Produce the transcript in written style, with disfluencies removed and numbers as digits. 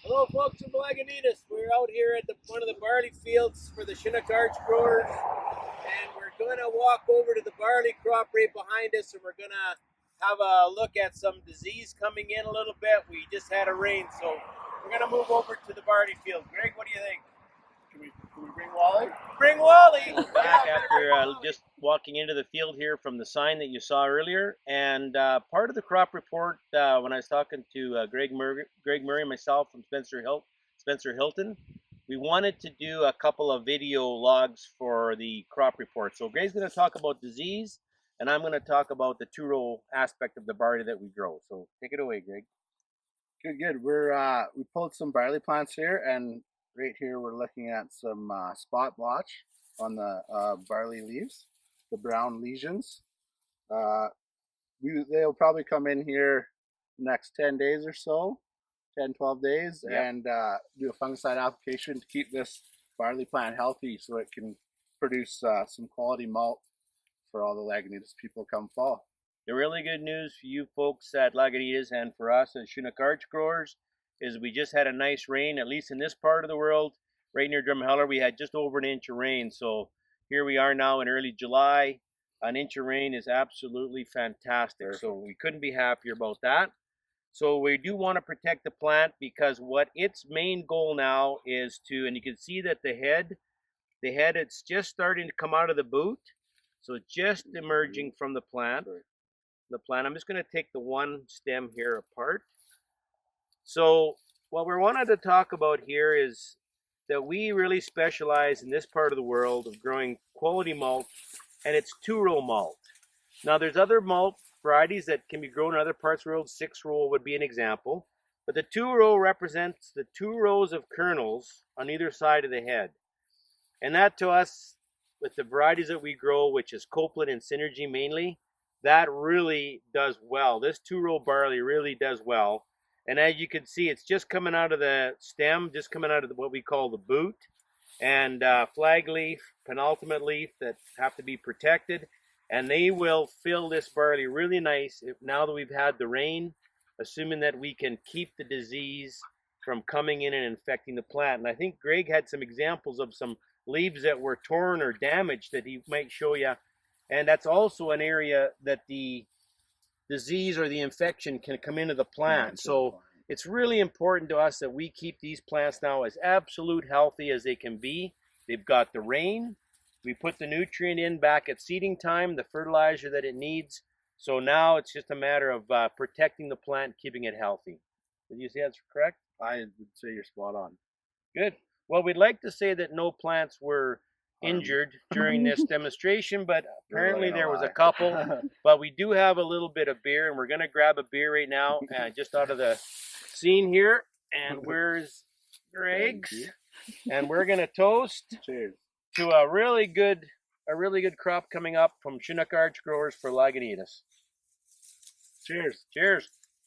Hello, folks from Lagunitas. We're out here at one of the barley fields for the Chinook Arch growers, and we're going to walk over to the barley crop right behind us, and we're going to have a look at some disease coming in a little bit. We just had a rain, so we're going to move over to the barley field. Greg, what do you think? Can we bring Wally? Bring Wally! Back after just walking into the field here from the sign that you saw earlier, and part of the crop report when I was talking to Greg Murray and myself from Spencer Hilton, we wanted to do a couple of video logs for the crop report. So Greg's going to talk about disease, and I'm going to talk about the two-row aspect of the barley that we grow. So take it away, Greg. Good. We pulled some barley plants here, and right here we're looking at some spot blotch on the barley leaves, the brown lesions. They'll probably come in here next 10 days or so, 10, 12 days, yep. And do a fungicide application to keep this barley plant healthy so it can produce some quality malt for all the Lagunitas people come fall. The really good news for you folks at Lagunitas and for us as Chinook Arch growers is we just had a nice rain, at least in this part of the world. Right near Drumheller, we had just over an inch of rain. So here we are now in early July. An inch of rain is absolutely fantastic. So we couldn't be happier about that. So we do want to protect the plant because what its main goal now is to, and you can see that the head, it's just starting to come out of the boot. So just emerging from the plant. I'm just going to take the one stem here apart. So what we wanted to talk about here is that we really specialize in this part of the world of growing quality malt, and it's two-row malt. Now there's other malt varieties that can be grown in other parts of the world. 6-row would be an example, but the two-row represents the 2 rows of kernels on either side of the head. And that to us, with the varieties that we grow, which is Copeland and Synergy mainly, that really does well. This 2-row barley really does well. And as you can see, it's just coming out of the stem, just coming out of what we call the boot, and flag leaf, penultimate leaf that have to be protected. And they will fill this barley really nice now that we've had the rain, assuming that we can keep the disease from coming in and infecting the plant. And I think Greg had some examples of some leaves that were torn or damaged that he might show you. And that's also an area that the disease or the infection can come into the plant. So it's really important to us that we keep these plants now as absolute healthy as they can be. They've got the rain. We put the nutrient in back at seeding time, the fertilizer that it needs. So now it's just a matter of protecting the plant, keeping it healthy. Did you say that's correct? I would say you're spot on. Good. Well, we'd like to say that no plants were injured during this demonstration, but apparently there was a couple. But we do have a little bit of beer, and we're going to grab a beer right now, just out of the scene here. And where's Greg's? And we're going to toast Cheers to a really good crop coming up from Chinook Arch growers for Lagunitas. Cheers. Cheers.